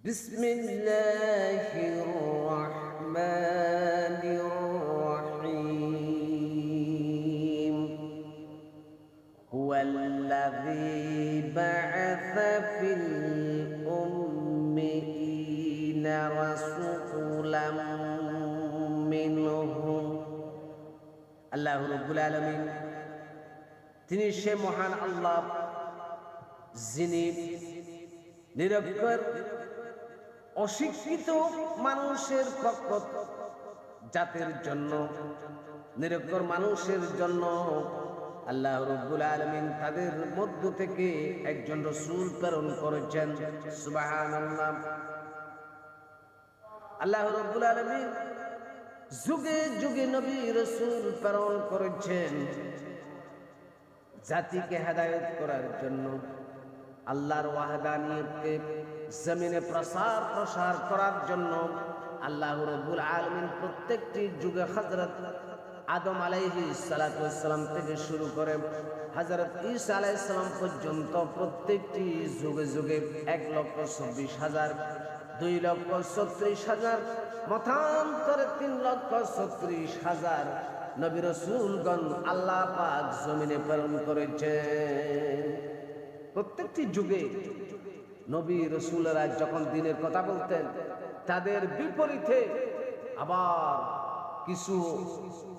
بسم الله الرحمن الرحيم هو الذي بعث في الأميين رسولا منهم আল্লাহ রাব্বুল আলামিন তিনি সে মহান আল্লাহ যিনি নিরক্ষর অশিক্ষিত মানুষের পক্ষ জাতির জন্য নিরক্ষর মানুষের জন্য আল্লাহ রাব্বুল আলামিন তাদের মধ্য থেকে একজন রাসূল প্রেরণ করেছেন। সুবহানাল্লাহ। আল্লাহ রাব্বুল আলামিন যুগে যুগে নবী রাসূল প্রেরণ করেছেন জাতিকে হেদায়েত করার জন্য, আল্লাহর ওয়াহদানিয়তকে জমিনে প্রসার করার জন্য। আল্লাহ রাব্বুল আলামিন প্রত্যেকটি যুগে হযরত আদম আলাইহিস সালাতু ওয়াস সালাম থেকে শুরু করে হযরত ঈসা আলাইহিস সালাম পর্যন্ত প্রত্যেকটি যুগে যুগে 1,24,000, 2,36,000, মতান্তরে 3,36,000 নবী রাসূলগণ আল্লাহ পাক জমিনে প্রেরণ করেছেন। প্রত্যেকটি যুগে নবী রাসূলরা যখন দ্বীনের কথা বলতেন তাদের বিপরীতে আবার কিছু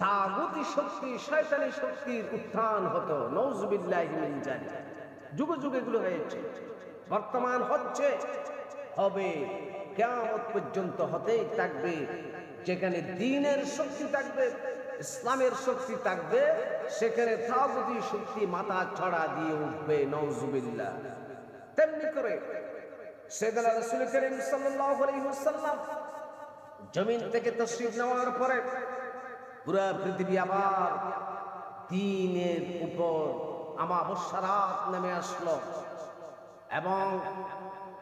তাগুতি শক্তি, শয়তানি শক্তির উত্থান হতো। নাউযুবিল্লাহি মিন যালিক। যুগে যুগে এগুলো হয়েছে, বর্তমান হচ্ছে, হবে, কিয়ামত পর্যন্ত হতেই থাকবে। যেখানে দ্বীনের শক্তি থাকবে, ইসলামের শক্তি থাকবে, সেখানে তাগুতি শক্তি মাথা ছড়া দিয়ে উঠবে। নাউযুবিল্লাহ। তেমনি করে সাইয়েদনা রাসূল করিম সাল্লাল্লাহু আলাইহি ওয়াসাল্লাম জমিন থেকে তাশরীফ নেওয়ার পরে পুরো পৃথিবী আবার দ্বীনের উপর আমাবস্যা রাত নেমে আসলো এবং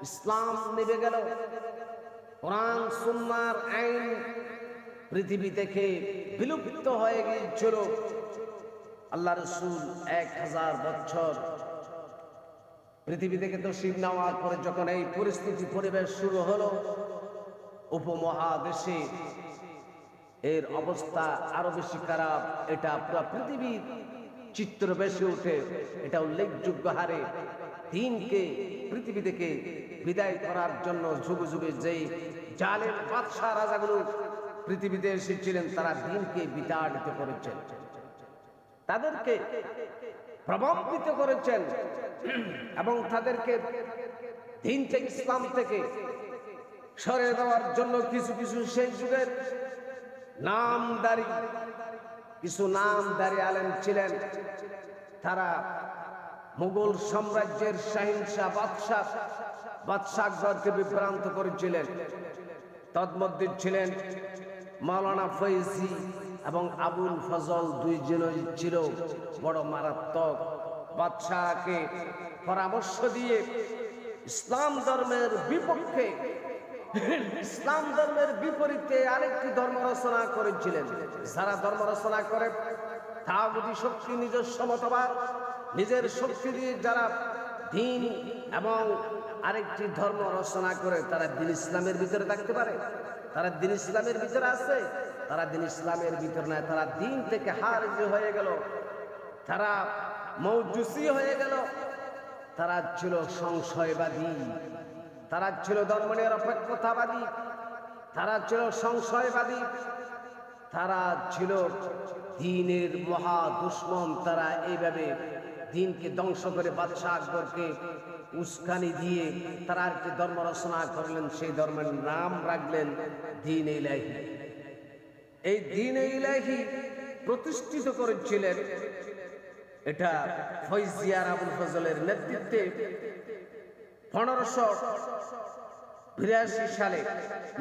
ইসলাম নেমে গেল। কোরআন সুন্নাহর আইন পৃথিবী থেকে বিলুপ্ত হয়ে গিয়েছিল। আল্লাহ রাসূল 1000 বছর পৃথিবী থেকে তাশরীফ নেওয়ার পরে যখন এই পরিস্থিতি পরিবেশ শুরু হলো, উপমহাদেশে এর অবস্থা আরো বেশি খারাপ। এটা পুরো পৃথিবীর চিত্র বেশি উঠে। এটা উল্লেখযোগ্য হারে দ্বীনকে পৃথিবী থেকে বিদায় করার জন্য যুগে যুগে যেই জালেম বাদশা রাজাগুলো পৃথিবীতে এসেছিলেন তারা দ্বীনকে বিতাড়িত করেছেন, তাদেরকে প্রভাবিত করেছেন এবং তাদেরকে দ্বীন থেকে, ইসলাম থেকে সরিয়ে দেওয়ার জন্য কিছু কিছু সেই যুগের কিছু নামদারি আলেম ছিলেন। তারা মুঘল সাম্রাজ্যের শাহিনশাহ বাদশাহ আকবরকে বিভ্রান্ত করেছিলেন। তন্মধ্যে ছিলেন মাওলানা ফৈজি এবং আবুল ফজল, দুইজনই ছিল বড় মারাত্মক। বাদশাহকে পরামর্শ দিয়ে ইসলাম ধর্মের বিপক্ষে, ইসলাম ধর্মের বিপরীতে আরেকটি ধর্ম রচনা করেছিলেন। যারা ধর্ম রচনা করে তাগুতি শক্তি, নিজস্ব মতবাদ, নিজের শক্তি দিয়ে যারা দ্বীন এবং আরেকটি ধর্ম রচনা করে, তারা দ্বীন ইসলামের ভিতরে থাকতে পারে? তারা দ্বীন ইসলামের ভিতরে আছে? তারা দ্বীন ইসলামের ভিতরে নাই। তারা দ্বীন থেকে খারিজ হয়ে গেল, তারা মওজুসি হয়ে গেল, তারা ছিল সংশয়বাদী, তারা ছিল ধর্ম নিরপেক্ষতাবাদী, তারা ছিল সংশয়বাদী, তারা ছিল দ্বীনের মহা দুশমন। তারা এইভাবে দ্বীনকে ধ্বংস করে বাদশাহ আকবরকে উস্কানি দিয়ে তারা আরেকটি ধর্ম রচনা করলেন। সেই ধর্মের নাম রাখলেন দ্বীন ইলাহি। এই দ্বীন ইলাহি প্রতিষ্ঠিত করেছিলেন, এটা ফৈজি আর আবুল ফজলের নেতৃত্বে 1582 সালে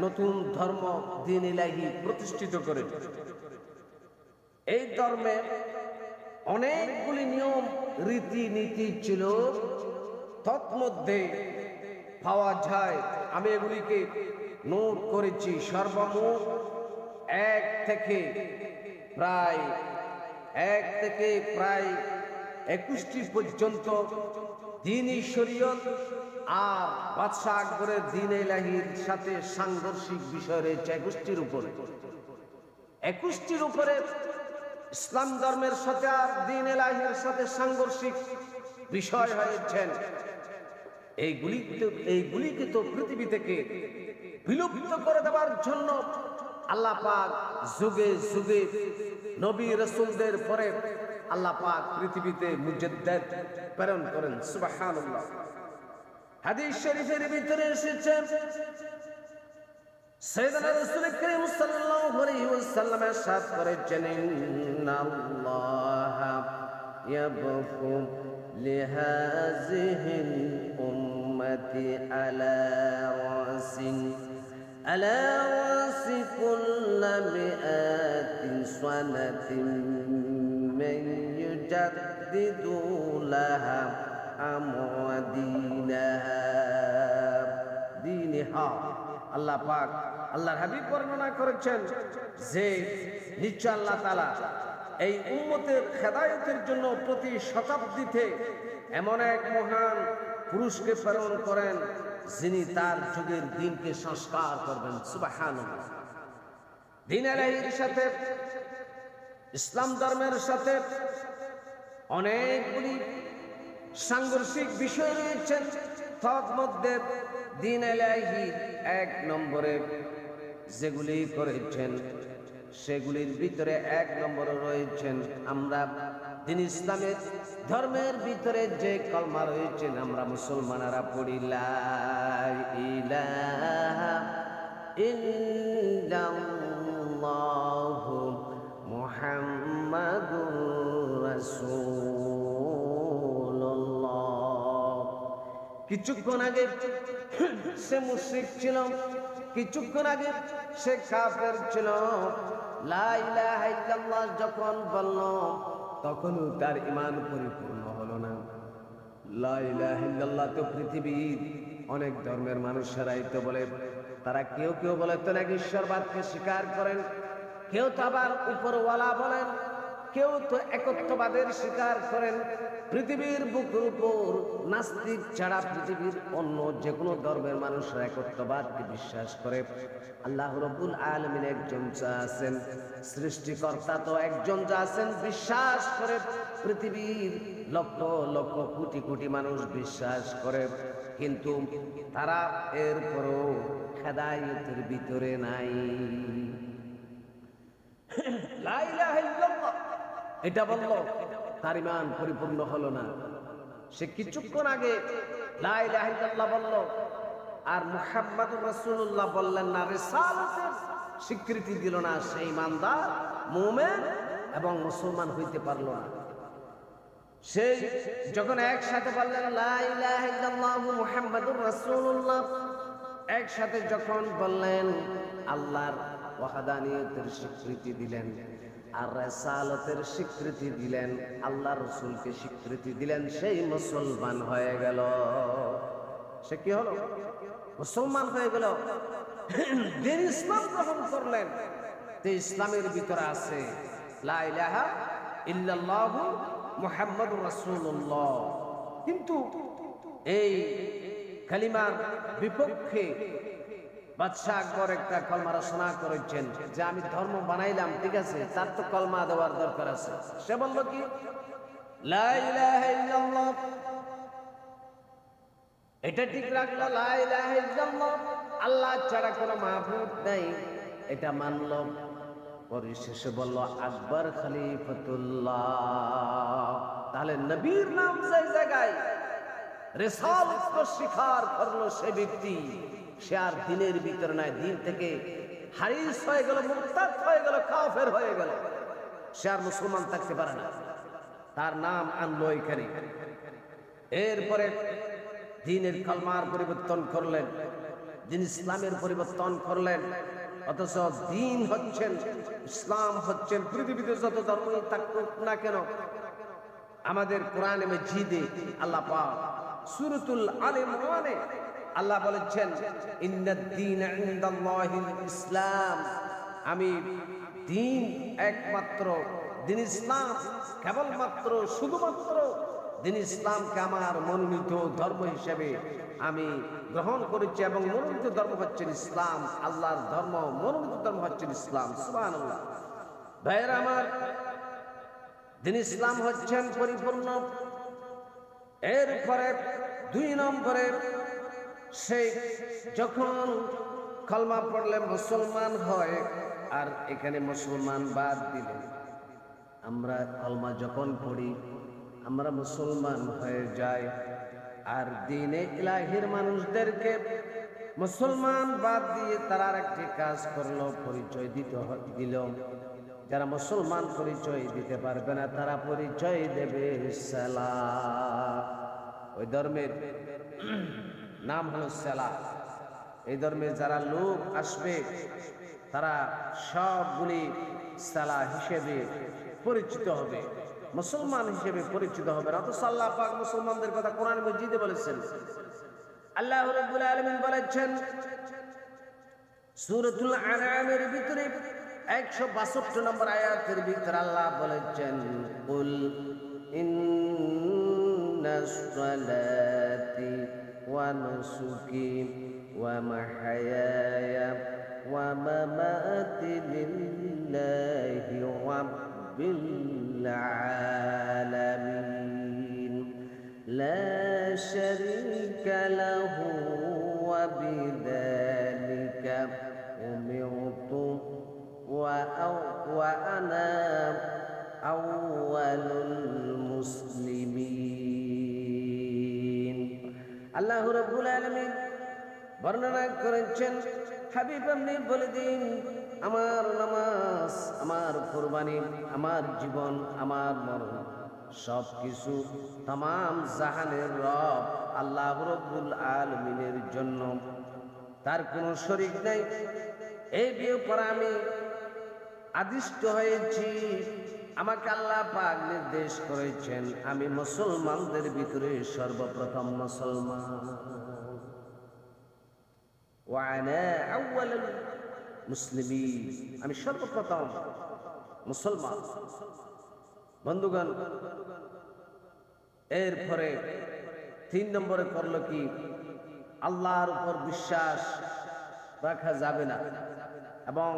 নতুন ধর্ম দ্বীন ইলাহি প্রতিষ্ঠিত করে। এই ধর্মে অনেকগুলি নিয়ম রীতিনীতি ছিল, তন্মধ্যে পাওয়া যায়, আমি এগুলিকে নোট করেছি, সর্বমোট 1 থেকে প্রায় 21টি পর্যন্ত দ্বীনি শরীয়ত আর বাদশাহ আকবরের দ্বীন ইলাহির সাথে সাংঘর্ষিক বিষয় রয়েছে 21টির উপরে। 21টির উপরে ইসলাম ধর্মের সাথে আর দ্বীন ইলাহির সাথে সাংঘর্ষিক বিষয় হয়েছেন। এইগুলিকে তো পৃথিবী থেকে বিলুপ্ত করে দেওয়ার জন্য আল্লাহ পাক যুগে যুগে নবী রাসূলদের পরে আল্লাহ পাক পৃথিবীতে মুজাদ্দিদ প্রেরণ করেন। সুবহানাল্লাহ। হাদিস শরীফের ভিতরে এসেছে সাইয়েদনা রাসূল করিম সাল্লাল্লাহু আলাইহি ওয়াসাল্লাম ইরশাদ করেছেন, ইন্নাল্লাহা ইয়াবকু লিহাযিহিল উম্মতি আলা রাসি কুল্লি মিআতি সানাতিন মান ইউজাদ্দিদু লাহা দীনহা। আল্লাহ পাক আল্লাহর হাবিব বর্ণনা করেছেন যে নিশ্চয় আল্লাহ তাআলা এই উম্মতের হেদায়েতের জন্য প্রতি শতাব্দীতে এমন এক মহান পুরুষকে প্রেরণ করেন যিনি তার যুগের দ্বীনকে সংস্কার করবেন। সুবহানাল্লাহ। দ্বীন ইলাহির সাথে ইসলাম ধর্মের সাথে অনেকগুলি সাংঘর্ষিক বিষয় রয়েছে। তন্মধ্যে দ্বীন ইলাহি 1 নম্বরে যেগুলি করেছেন সেগুলির ভিতরে 1 নম্বরে রয়েছেন আমরা দ্বীন ইসলামের ধর্মের ভিতরে যে কলমা রয়েছে আমরা মুসলমানেরা পড়ি লা ইলাহা ইল্লাল্লাহু মুহাম্মাদুর রাসূলুল্লাহ। কিছুক্ষণ আগে সে মুশরিক ছিল, কিছুক্ষণ আগে সে কাফের ছিল। লা ইলাহা ইল্লাল্লাহ যখন বলল তখনও তার ঈমান পরিপূর্ণ হলো না। লা ইলাহা ইল্লাল্লাহ তো পৃথিবীর অনেক ধর্মের মানুষেরাই তো বলে, তারা কেউ কেউ বলে তো নাকি ঈশ্বরবাদকে স্বীকার করেন, কেউ তো আবার উপরওয়ালা বলেন, কেউ তো একত্ববাদের স্বীকার করেন। পৃথিবীর বুকের উপর নাস্তিক ছাড়া পৃথিবীর অন্য যে কোনো ধর্মের মানুষরা একত্ববাদকে বিশ্বাস করে। আল্লাহ রাব্বুল আলামিন একজন যা আছেন, সৃষ্টিকর্তা তো একজন যা আছেন বিশ্বাস করে। পৃথিবীর লক্ষ লক্ষ কোটি কোটি মানুষ বিশ্বাস করে, কিন্তু তারা এরপরও হেদায়েতের ভিতরে নাই। লা ইলাহা ইল্লাল্লাহ এটা বলল, তার ঈমান পরিপূর্ণ হলো না। সে কিছুক্ষণ আগে লা ইলাহা ইল্লাল্লাহ বলল আর মুহাম্মাদুর রাসূলুল্লাহ বললেন না, রিসালাতের স্বীকৃতি দিল না, সে ঈমানদার মুমিন এবং মুসলমান হইতে পারল না। সে যখন একসাথে বললেন লা ইলাহা ইল্লাল্লাহু মুহাম্মাদুর রাসূলুল্লাহ, একসাথে যখন বললেন আল্লাহর ওয়াহদানিয়তের স্বীকৃতি দিলেন আর রিসালাতের স্বীকৃতি দিলেন, আল্লাহর রাসূলকে স্বীকৃতি দিলেন, সেই মুসলমান হয়ে গেল। সে কি হলো? মুসলমান হয়ে গেল। দিন ইসলাম গ্রহণ করলেন। যে ইসলামের ভিতরে আছে লা ইলাহা ইল্লাল্লাহু মুহাম্মাদুর রাসূলুল্লাহ। কিন্তু এই কালিমার বিপক্ষে বাদশাহ আকবর একটা কলমা রচনা করেছেন যে আমি ধর্ম বানাইলাম, ঠিক আছে, তার তো কলমা দেওয়ার দরকার আছে। সে বলল কি লা ইলাহা ইল্লাল্লাহ, এটা ঠিক রাখলো। লা ইলাহা ইল্লাল্লাহ আল্লাহ ছাড়া কোনো মাবুদ নাই, এটা মানল। পরিশেষে বলল আকবর খলিফাতুল্লাহ। তাহলে নবীর নাম যে জায়গায় রিসালাতকে স্বীকার করলো সে ব্যক্তি, সে আর দ্বীনের ভিতরে নাই, দ্বীন থেকে হারিস হয়ে গেল, মুরতাদ হয়ে গেল, কাফের হয়ে গেল, সে আর মুসলমান থাকতে পারে না। তার নাম আনলো এখানে। এরপরে দ্বীনের কালমার পরিবর্তন করলেন, দ্বীন ইসলামের পরিবর্তন করলেন। অথচ দ্বীন হচ্ছেন, ইসলাম হচ্ছেন পৃথিবীতে যত ধর্মই থাকুক না কেন, আমাদের কোরআনে মাজিদে আল্লাহ পাক সূরাতুল আলে ইমরানে আল্লাহ বলেছেন ইন্নাদ দীনা ইনদাল্লাহিল ইসলাম, আমি দ্বীন একমাত্র দ্বীন ইসলাম, কেবলমাত্র শুধুমাত্র দিন ইসলামকে আমার মনোনীত ধর্ম হিসেবে আমি গ্রহণ করেছি এবং মনোনীত ধর্ম হচ্ছেন ইসলাম। আল্লাহর ধর্ম, মনোনীত ধর্ম হচ্ছেন ইসলাম। সুবহানাল্লাহ। ভাইয়েরা আমার, দিন ইসলাম হচ্ছেন পরিপূর্ণ। এরপরে 2 নম্বরে, সে যখন কলমা পড়লে মুসলমান হয়, আর এখানে মুসলমান বাদ দিলে আমরা কলমা যখন পড়ি আমরা মুসলমান হয়ে যাই। আর দ্বীনে ইলাহির মানুষদেরকে মুসলমান বাদ দিয়ে তারা আরেকটি কাজ করলো, পরিচয় দিল। যারা মুসলমান পরিচয় দিতে পারবে না তারা পরিচয় দেবে সালাহ। ওই ধর্মের নাম হলো সালাহ। এই ধর্মে যারা লোক আসবে তারা সবগুলি সালাহ হিসেবে পরিচিত হবে, মুসলমান হিসেবে পরিচিত হবে। অথচ আল্লাহ পাক মুসলমানদের কথা কোরআন মাজিদে বলেছেন। আল্লাহ রাব্বুল আলামিন বলেছেন সূরাতুল আনআমের ভিতরে 162 নম্বর আয়াতের ভিতরে আল্লাহ বলেছেন, কুল ইন্নাস সালাতি ওয়া নুসুকি ওয়া মাহইয়ায়া ওয়া মামাতি লিল্লাহি রাব্বিল আলামিন লা শারীকা লাহু ওয়া বিযালিকা উমিরতু ওয়া আনা আউয়ালুল মুসলিমিন। আল্লাহ রাব্বুল আলামিন বর্ণনা করেছেন, হাবিব আপনি বলে দিন, আমার নামাজ, আমার কুরবানি, আমার জীবন, আমার মরণ সবকিছু তামাম জাহানের রব আল্লাহ রাব্বুল আলামিনের জন্য, তার কোনো শরীক নাই। এই ব্যাপারে আমি আদিষ্ট হয়েছি। আমাকে আল্লাহ পাক নির্দেশ করেছেন আমি মুসলমানদের ভিতরে সর্বপ্রথম মুসলমান। ওয়া আনা আউয়ালুল মুসলিমিন, আমি সর্বপ্রথম মুসলমান। বন্ধুগণ, এরপরে 3 নম্বরে করলো কি, আল্লাহর উপর বিশ্বাস রাখা যাবে না এবং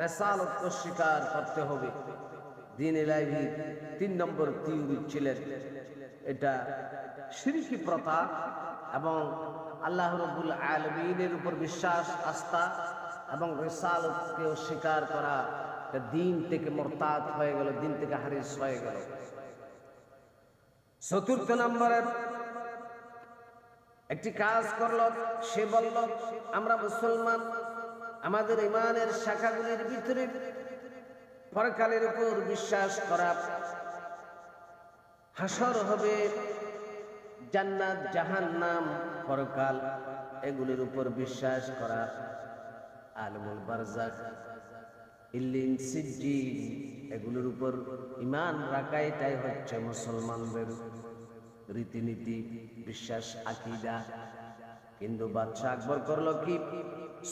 রিসালাত অস্বীকার করতে হবে। দ্বীন ইলাহি 3 নম্বর থিওরি ছিলেন, এটা শিরকি প্রথা এবং আল্লাহ রাব্বুল আলামিনের উপর বিশ্বাস, আস্থা এবং রিসালাতকে অস্বীকার করা দ্বীন থেকে মুরতাদ হয়ে গেল, দ্বীন থেকে হারিস হয়ে গেল। 4 নম্বরে একটি কাজ করলো, সে বলল আমরা মুসলমান, আমাদের ঈমানের শাখাগুলির ভিতরে পরকালের উপর বিশ্বাস করা, হাসর হবে, জান্নাত জাহান্নাম, পরকাল, এগুলির উপর বিশ্বাস করা, আলমুল বারজাখ, ইল্লিন, সিজ্জিন, এগুলোর উপর ঈমান রাখা, এটাই হচ্ছে মুসলমানদের রীতিনীতি, বিশ্বাস, আকীদা। কিন্তু বাদশা আকবর করলো কি,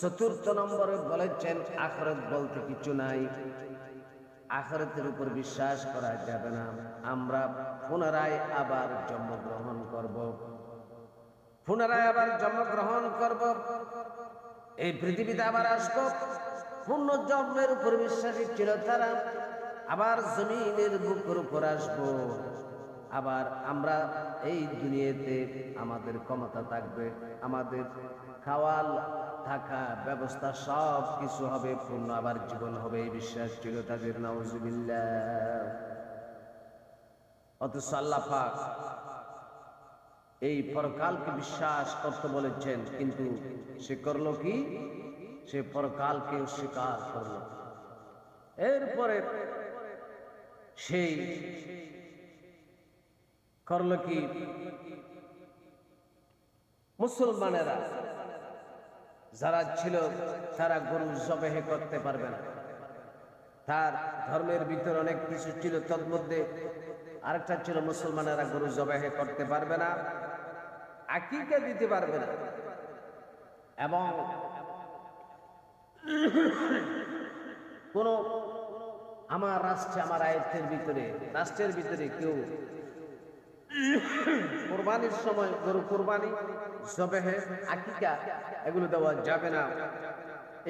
4 নম্বরে বলেছেন আখিরাত বলতে কিছু নাই, আখিরাতের উপর বিশ্বাস করা যাবে না। আমরা পুনরায় আবার জন্মগ্রহণ করব, পুনরায় আবার জন্মগ্রহণ করব, এই পৃথিবীতে আবার আসব। পুনর্জন্মের উপর বিশ্বাসী ছিল তারা। আবার জমিনের বুকের উপর আসবো, আবার আমরা এই দুনিয়াতে আমাদের ক্ষমতা থাকবে, আমাদের খাওয়াল থাকা ব্যবস্থা সব কিছু হবে, পূর্ণ আবার জীবন হবে, এই বিশ্বাস ছিল তাদের। নাউজুবিল্লাহ। অথচ আল্লাহ পাক এই পরকালকে বিশ্বাস করতে বলেছেন, কিন্তু সে করলো কি, সে পরকালকে অস্বীকার করল। এরপরে সেই করলো কি, মুসলমানেরা যারা ছিল তারা গরু জবাহ করতে পারবে না। তার ধর্মের ভিতরে অনেক কিছু ছিল, তন্মধ্যে আরেকটা ছিল মুসলমানেরা গরু জবাহ করতে পারবে না, আকিকা দিতে পারবে না, এবং কোন আমার রাষ্ট্রে, আমার আয়ত্তের ভিতরে, রাষ্ট্রের ভিতরে কেউ কোরবানির সময় গরু কোরবানি, জবেহে, আকিকা এগুলো দেওয়া যাবে না,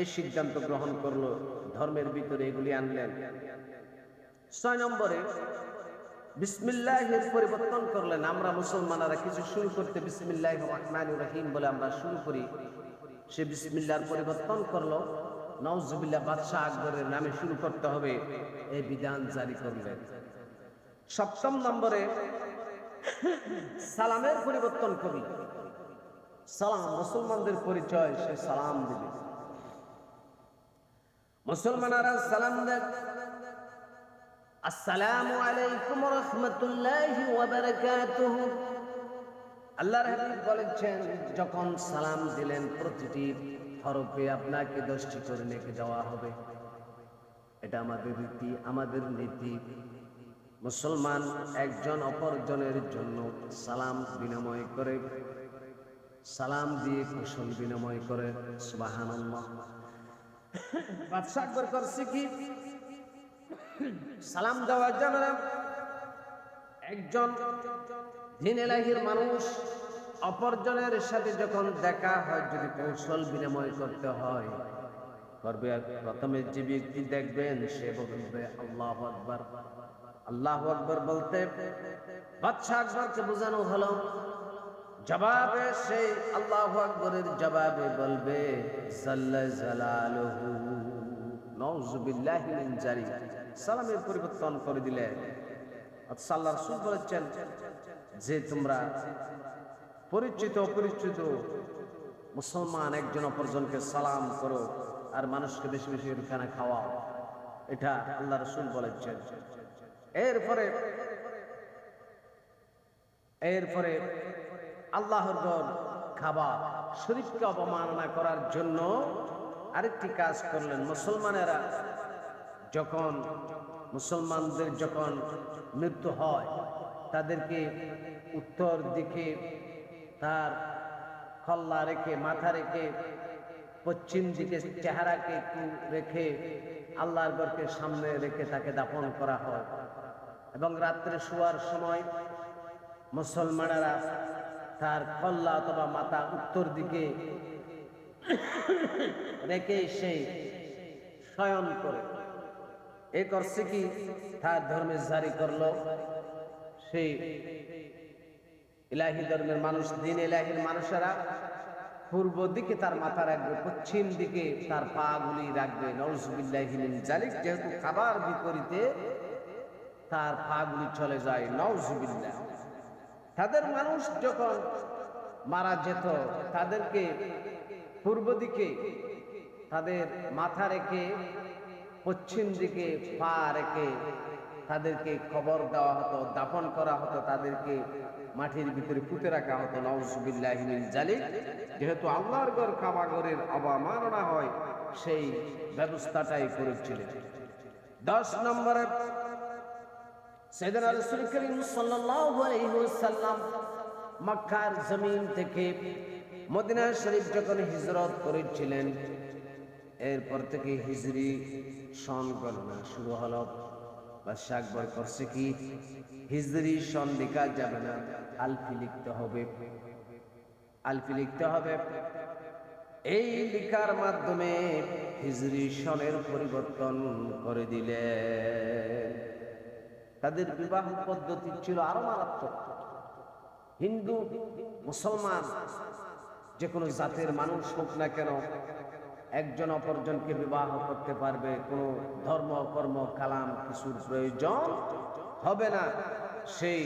এই সিদ্ধান্ত গ্রহণ করলো। ধর্মের ভিতরে এগুলি আনলেন। 6 নম্বরে বিসমিল্লাহের পরিবর্তন করলেন। আমরা মুসলমানরা কিছু শুরু করতে বিসমিল্লাহির রহমানির রহিম বলে আমরা শুরু করি, সে বিসমিল্লাহর পরিবর্তন করলো, নাউজুবিল্লাহ বাদশাহ আকবরের নামে শুরু করতে হবে, এই বিধান জারি করলেন। 7 নম্বরে সালামের পরিবর্তন করি। সালাম মুসলমানদের পরিচয়, সে সালাম দিবে। মুসলমানরা সালাম দেন, আসসালামু আলাইকুম ওয়া রাহমাতুল্লাহি ওয়া বারাকাতুহু। আল্লাহর হাবিব বলেছেন, যখন সালাম দিলেন প্রতিটি হরফে আপনাকে 10টি করে নেকি দেওয়া হবে। এটা আমাদের রীতি, আমাদের নীতি। মুসলমান একজন অপরজনের জন্য সালাম বিনিময় করে, সালাম দিয়ে কুশল বিনিময় করে। সুবহানাল্লাহ। বাদশা আকবর করছে কি, সালাম দেওয়া যাবে না। একজন দ্বীন এলাহির মানুষ অপরজনের সাথে যখন দেখা হয়, যদি কৌশল বিনিময় করতে হয়, করবে প্রথমে যে ব্যক্তি দেখবেন সে বলবে আল্লাহু আকবার। আল্লাহু আকবার বলতে বাদশা আকবরকে বোঝানো হলো, জবাবে সেই আল্লাহু আকবরের জবাবে বলবে জাল্লা জালালুহু। নাউযুবিল্লাহি মিন জালিক। সালামের পরিবর্তন করে দিলে। আল্লাহর রাসূল বলেছেন যে তোমরা পরিচিত অপরিচিত মুসলমান একজন অপরজনকে সালাম করো আর মানুষকে বেশি বেশি খানা খাওয়াও, এটা আল্লাহর রাসূল বলেছেন। এরপরে আল্লাহর ঘর খাবার, শরীফকে অবমাননা করার জন্য আরেকটি কাজ করলেন। মুসলমানদের যখন মৃত্যু হয়, তাদেরকে উত্তর দিকে তার খল্লা রেখে, মাথা রেখে, পশ্চিম দিকে চেহারাকে একটু রেখে আল্লাহর ঘরকে সামনে রেখে তাকে দাফন করা হয়। এবং রাত্রে শোয়ার সময় মুসলমানেরা তার খল্লা অথবা মাথা উত্তর দিকে রেখে সেই শয়ন করে। এ করছে কি, তার ধর্মে জারি করলো। সেই ইলাহি ধর্মের মানুষ, দ্বীন ইলাহির মানুষেরা পূর্ব দিকে তার মাথা রাখবে, পশ্চিম দিকে তার পা গুলি রাখবে। নাউযুবিল্লাহি মিন জালিক। যেহেতু খাবার বিপরীতে তার পা গুলি চলে যায়। নাউযুবিল্লাহ। তাদের মানুষ যখন মারা যেত, তাদেরকে পূর্ব দিকে তাদের মাথা রেখে, পশ্চিম দিকে পা রেখে তাদেরকে কবর দেওয়া হতো, দাফন করা হতো, তাদেরকে মাটির ভিতরে পুঁতে রাখা হতো। নাউযুবিল্লাহি মিন জালিক। যেহেতু আল্লাহর ঘর কাবা ঘরের অবমাননা হয়, সেই ব্যবস্থাটাই করেছিলেন। 10 নম্বরে সাইয়েদনা রাসূল করিম সাল্লাল্লাহু আলাইহি ওয়াসাল্লাম মক্কার জমিন থেকে মদিনা শরীফ যখন হিজরত করেছিলেন, এরপর থেকে হিজরি সন গণনা শুরু হলো। বাদশা আকবর করছে কি, হিজরি সন লেখা যাবে না, আলফি লিখতে হবে। আলফি লিখতে হবে। এই লেখার মাধ্যমে হিজরি সনের পরিবর্তন করে দিলেন। তাদের বিবাহ পদ্ধতি ছিল আরো মারাত্মক। হিন্দু মুসলমান যে কোনো জাতের মানুষ হোক না কেন, একজন অপরজনকে বিবাহ করতে পারবে। কোনো ধর্ম, কর্ম, কালাম কিছুর প্রয়োজন হবে না। সেই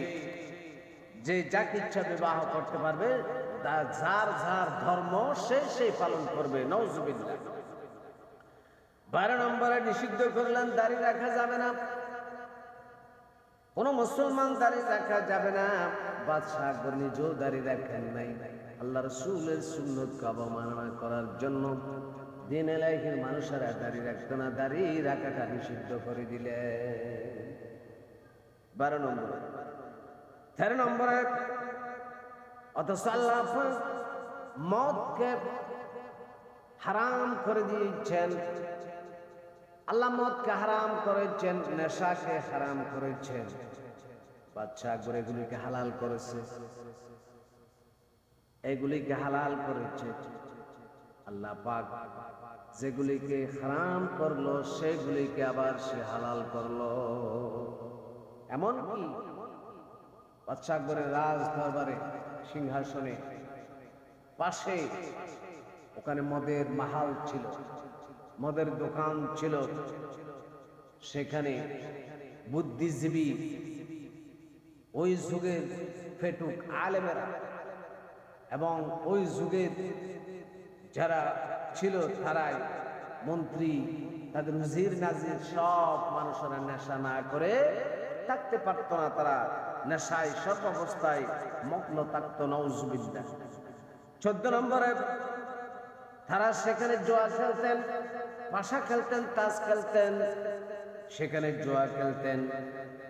যে যাকে ইচ্ছা বিবাহ করতে পারবে, যার যার ধর্ম সেই পালন করবে। নাউযুবিল্লাহ। 12 নম্বরে নিষিদ্ধ করলেন, দাড়ি রাখা যাবে না। কোন মুসলমান দাড়ি রাখা যাবে না। বাদশা আকবর নিজেও দাড়ি রাখেন নাই। আল্লাহ রাসূলের সুন্নতকে অবমাননা করার জন্য দ্বীন ইলাহির মানুষেরা দাড়ি রাখত না, দাড়ি রাখাটা নিষিদ্ধ করে দিলেন। 12 নম্বর। 13 নম্বরে অথচ আল্লাহ মদকে হারাম করে দিয়েছেন। আল্লাহ মদকে হারাম করেছেন, নেশাকে হারাম করেছেন। বাদশাহ আকবর এগুলিকে হালাল করেছে, এগুলিকে হালাল করেছে। আল্লাহ পাক যেগুলিকে হারাম করলো সেগুলিকে আবার সে হালাল করলো। এমন কি বাদশাহ আকবরের রাজ দরবারে সিংহাসনে পাশে ওখানে মদের মাহাল ছিল, মদের দোকান ছিল। সেখানে বুদ্ধিজীবী, ওই যুগের ফেটুক আলেমেরা এবং ওই যুগের যারা ছিল তারাই মন্ত্রী, তাদের উজির নাজির সব মানুষেরা নেশা না করে থাকতে পারত না। তারা নেশায় সর্বাবস্থায় মগ্ন থাকত। নাউজুবিল্লাহ। 14 নম্বরে তারা সেখানে জুয়া খেলতেন, পাশা খেলতেন, তাস খেলতেন, সেখানে জুয়া খেলতেন।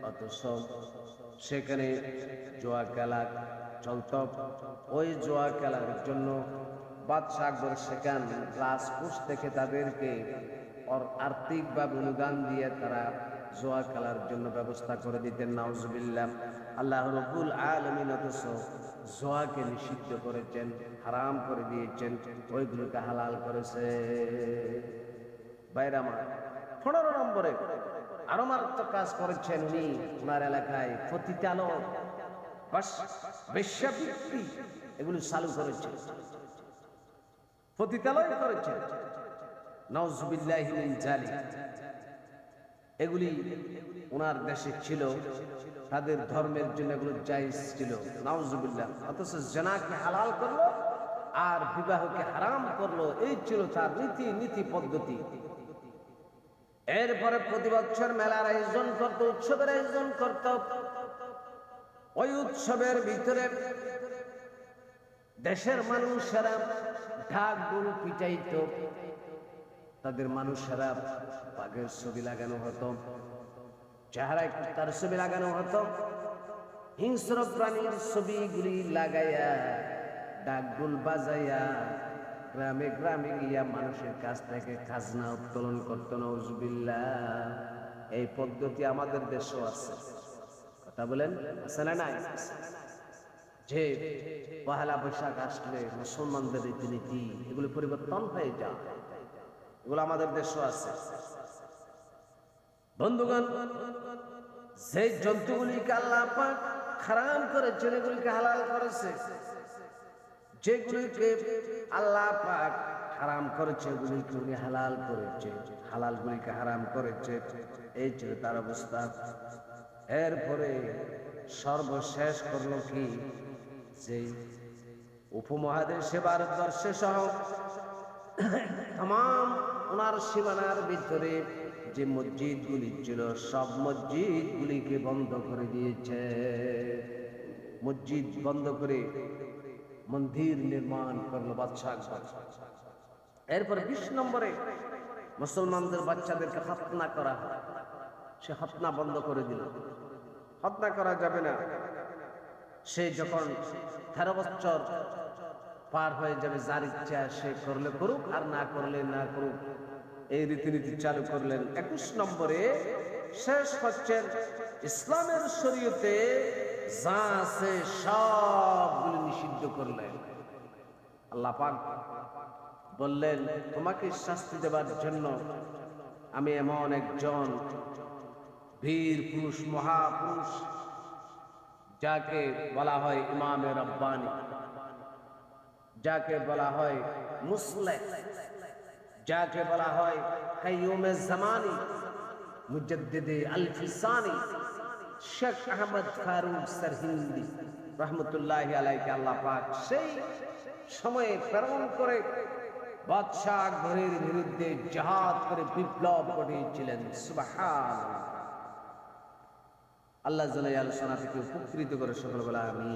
অথচ সেখানে জুয়া খেলা চলত। ওই জুয়া খেলার জন্য বাদশাহ আকবর সেখান রাজকোষ থেকে তাদেরকে আর্থিকভাবে অনুদান দিয়ে তারা জুয়া খেলার জন্য ব্যবস্থা করে দিতেন। নাউজুবিল্লাহ। আল্লাহ রাব্বুল আলামিন অথচ জুয়াকে নিষিদ্ধ করেছেন, হারাম করে দিয়েছেন, ওইগুলোকে হালাল করেছে। বাইরে আমার 15 নম্বরে আরো মারাত্মক কাজ করেছেন উনি। ওনার এলাকায় পতিতালয়, বেশ্যাবৃত্তি এগুলো চালু করেছেন, পতিতালয় করেছেন। নাউজুবিল্লাহি মিন জালিক। এগুলি ওনার দেশে ছিল, তাদের ধর্মের জন্য এগুলো জায়েজ ছিল। নাউজুবিল্লাহ। অথচ জিনাকে হালাল করলো আর বিবাহকে হারাম করলো। এই ছিল তার নীতি পদ্ধতি। এরপরে প্রতি বছর মেলার আয়োজন করত, উৎসবের আয়োজন করত। ওই উৎসবের ভিতরে দেশের মানুষেরা ঢাক ঢোল পিটাইত, তাদের মানুষেরা বাঘের ছবি লাগানো হতো, চেহারায় কুত্তার ছবি লাগানো হতো, হিংস্র প্রাণীর ছবিগুলি লাগাইয়া ঢাক ঢোল বাজাইয়া গ্রামে গ্রামে গিয়া মানুষের কাছ থেকে খাজনা উত্তোলন করত। নাউজুবিল্লাহ। এই পদ্ধতি আমাদের দেশেও আছে। কথা বলেন, আছে না নাই? যে পহেলা বৈশাখ আসলে মুসলমানদের রীতিনীতি এগুলো পরিবর্তন হয়ে যায়, এগুলো আমাদের দেশেও আছে। বন্ধুগণ, যে জন্তুগুলিকে আল্লাহ পাক হারাম করেছেন এগুলিকে হালাল করেছে, যেগুলিকে আল্লাহ পাক হারাম করেছে ওগুলিকে উনি হালাল করেছে, হালালগুলিকে হারাম করেছে। এই ছিল তার অবস্থা। এরপরে সর্বশেষ করলো কি, যে উপমহাদেশে ভারতবর্ষে সহ তাম ওনার সীমানার ভিতরে যে মসজিদগুলি ছিল সব মসজিদগুলিকে বন্ধ করে দিয়েছে। মসজিদ বন্ধ করে মন্দির নির্মাণ করলো বাদশাহ আকবর। এরপর 20 নম্বরে মুসলমানদের বাচ্চাদেরকে খতনা করা হয়। সে খতনা বন্ধ করে দিল, খতনা করা যাবে না। সে যখন 13 বছর পার হয়ে যাবে, যার ইচ্ছা সে করলে করুক আর না করলে না করুক, এই রীতিনীতি চালু করলেন। 21 নম্বরে শেষ হচ্ছেন ইসলামের শরীয়তে যা আছে সবগুলো নিষিদ্ধ করলেন। আল্লাহ পাক বললেন, তোমাকে শাস্তি দেবার জন্য আমি এমন একজন বীর পুরুষ, মহাপুরুষ, যাকে বলা হয় ইমামে রব্বানি, যাকে বলা হয় মুসলিহ, যাকে বলা হয় কাইয়ুমে জামানি, মুজাদ্দিদে আল-ফিসানি, শেখ আহমদ ফারুক সরহিন্দি রহমতুল্লাহি আলাইহি, আল্লাহ পাক সেই সময়ে প্রেরণ করে বাদশাহ আকবরের বিরুদ্ধে জিহাদ করে বিপ্লব ঘটিয়েছিলেন। সুবহানাল্লাহ। আল্লাহ জাল্লাল্লাহু আলাইহি ওয়াসাল্লাম থেকে উপকৃত করে সকল বলা আমিন।